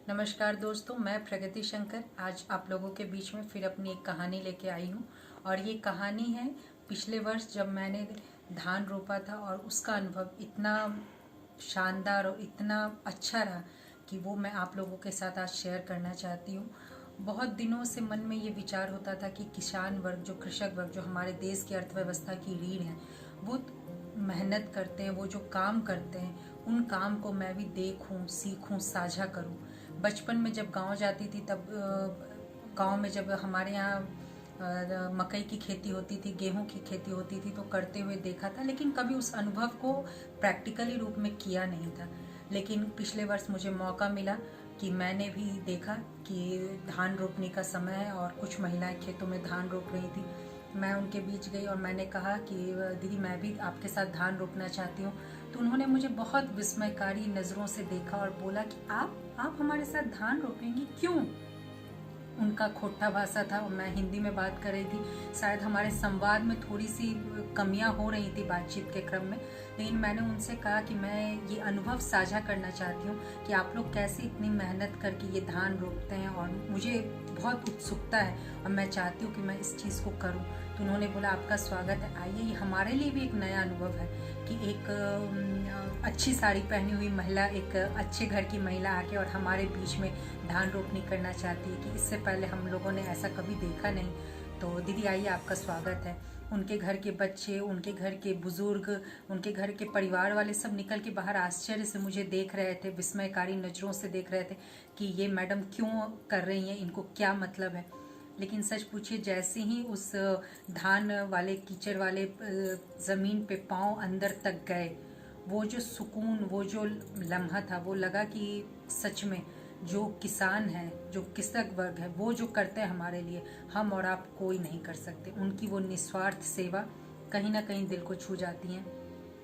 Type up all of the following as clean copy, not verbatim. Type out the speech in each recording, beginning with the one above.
नमस्कार दोस्तों, मैं प्रगति शंकर आज आप लोगों के बीच में फिर अपनी एक कहानी लेके आई हूँ। और ये कहानी है पिछले वर्ष जब मैंने धान रोपा था और उसका अनुभव इतना शानदार और इतना अच्छा रहा कि वो मैं आप लोगों के साथ आज शेयर करना चाहती हूँ। बहुत दिनों से मन में ये विचार होता था कि किसान वर्ग, जो कृषक वर्ग, जो हमारे देश की अर्थव्यवस्था की रीढ़ है, वो मेहनत करते हैं, वो जो काम करते हैं, उन काम को मैं भी देखूं, सीखूं, साझा करूं। बचपन में जब गांव जाती थी तब गांव में जब हमारे यहाँ मकई की खेती होती थी, गेहूं की खेती होती थी तो करते हुए देखा था, लेकिन कभी उस अनुभव को प्रैक्टिकली रूप में किया नहीं था। लेकिन पिछले वर्ष मुझे मौका मिला कि मैंने भी देखा कि धान रोपने का समय है और कुछ महिलाएं खेतों में धान रोप रही थी। मैं उनके बीच गई और मैंने कहा कि दीदी मैं भी आपके साथ धान रोपना चाहती हूँ। तो उन्होंने मुझे बहुत विस्मयकारी नज़रों से देखा और बोला कि आप हमारे साथ धान रोपेंगी, क्यों? उनका खोट्टा भाषा था और मैं हिंदी में बात कर रही थी। शायद हमारे संवाद में थोड़ी सी कमियां हो रही थी बातचीत के क्रम में, लेकिन मैंने उनसे कहा कि मैं ये अनुभव साझा करना चाहती हूँ कि आप लोग कैसे इतनी मेहनत करके ये धान रोपते हैं और मुझे बहुत उत्सुकता है और मैं चाहती हूँ कि मैं इस चीज़ को करूँ। तो उन्होंने बोला आपका स्वागत है, आइए। ये हमारे लिए भी एक नया अनुभव है कि एक अच्छी साड़ी पहनी हुई महिला, एक अच्छे घर की महिला आके और हमारे बीच में धान रोपनी करना चाहती है कि इससे पहले हम लोगों ने ऐसा कभी देखा नहीं। तो दीदी आइए, आपका स्वागत है। उनके घर के बच्चे, उनके घर के बुजुर्ग, उनके घर के परिवार वाले सब निकल के बाहर आश्चर्य से मुझे देख रहे थे, विस्मयकारी नज़रों से देख रहे थे कि ये मैडम क्यों कर रही हैं, इनको क्या मतलब है। लेकिन सच पूछिए, जैसे ही उस धान वाले कीचड़ वाले ज़मीन पे पाँव अंदर तक गए, वो जो सुकून, वो जो लम्हा था, वो लगा कि सच में जो किसान है, जो कृषक वर्ग है, वो जो करते हैं हमारे लिए, हम और आप कोई नहीं कर सकते। उनकी वो निस्वार्थ सेवा कहीं ना कहीं दिल को छू जाती है।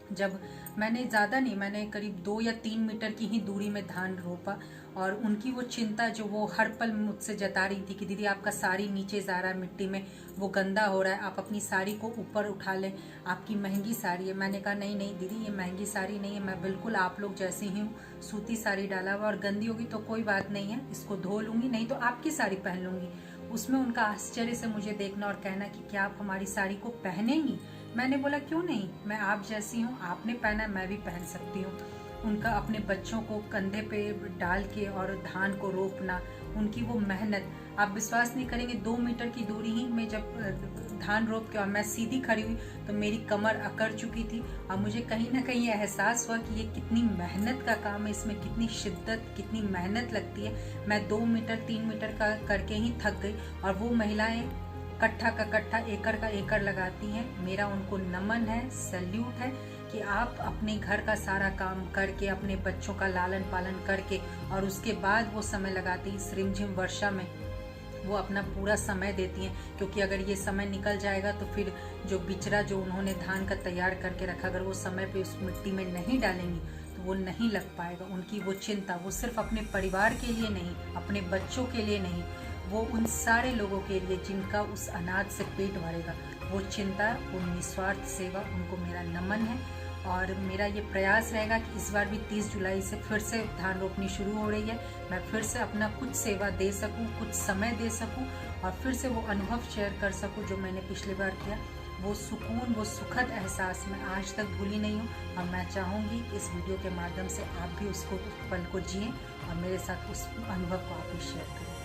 जब मैंने ज़्यादा नहीं, मैंने करीब 2 या 3 मीटर की ही दूरी में धान रोपा और उनकी वो चिंता जो वो हर पल मुझसे जता रही थी कि दीदी आपका साड़ी नीचे जा रहा है मिट्टी में, वो गंदा हो रहा है, आप अपनी साड़ी को ऊपर उठा लें, आपकी महंगी साड़ी है। मैंने कहा नहीं नहीं दीदी, ये महंगी साड़ी नहीं है, मैं बिल्कुल आप लोग जैसी ही हूँ, सूती साड़ी डाला हुआ, और गंदी होगी तो कोई बात नहीं है, इसको धो लूँगी, नहीं तो आपकी साड़ी पहन लूँगी। उसमें उनका आश्चर्य से मुझे देखना और कहना कि क्या आप हमारी साड़ी को पहनेंगी? मैंने बोला क्यों नहीं, मैं आप जैसी हूँ, आपने पहना मैं भी पहन सकती हूँ। उनका अपने बच्चों को कंधे पे डाल के और धान को रोपना, उनकी वो मेहनत, आप विश्वास नहीं करेंगे, 2 मीटर की दूरी ही में जब धान रोप के और मैं सीधी खड़ी हुई तो मेरी कमर अकड़ चुकी थी और मुझे कहीं ना कहीं एहसास हुआ कि ये कितनी मेहनत का काम है, इसमें कितनी शिद्दत, कितनी मेहनत लगती है। मैं 2 मीटर 3 मीटर का करके ही थक गई और वो महिलाएं कट्ठा का कट्ठा, एकड़ का एकड़ लगाती हैं। मेरा उनको नमन है, सैल्यूट है कि आप अपने घर का सारा काम करके, अपने बच्चों का लालन पालन करके और उसके बाद वो समय लगाती हैं। इस रिमझिम वर्षा में वो अपना पूरा समय देती हैं, क्योंकि अगर ये समय निकल जाएगा तो फिर जो बिचरा जो उन्होंने धान का तैयार करके रखा, अगर वो समय पे उस मिट्टी में नहीं डालेंगी तो वो नहीं लग पाएगा। उनकी वो चिंता, वो सिर्फ अपने परिवार के लिए नहीं, अपने बच्चों के लिए नहीं, वो उन सारे लोगों के लिए जिनका उस अनाज से पेट भरेगा, वो चिंता, वो निस्वार्थ सेवा, उनको मेरा नमन है। और मेरा ये प्रयास रहेगा कि इस बार भी 30 जुलाई से फिर से धान रोपनी शुरू हो रही है, मैं फिर से अपना कुछ सेवा दे सकूं, कुछ समय दे सकूं और फिर से वो अनुभव शेयर कर सकूं जो मैंने पिछली बार किया। वो सुकून, वो सुखद एहसास मैं आज तक भूली नहीं हूँ और मैं चाहूँगी कि इस वीडियो के माध्यम से आप भी उसको, उस पल को जिएं और मेरे साथ उस अनुभव को आप भी शेयर करें।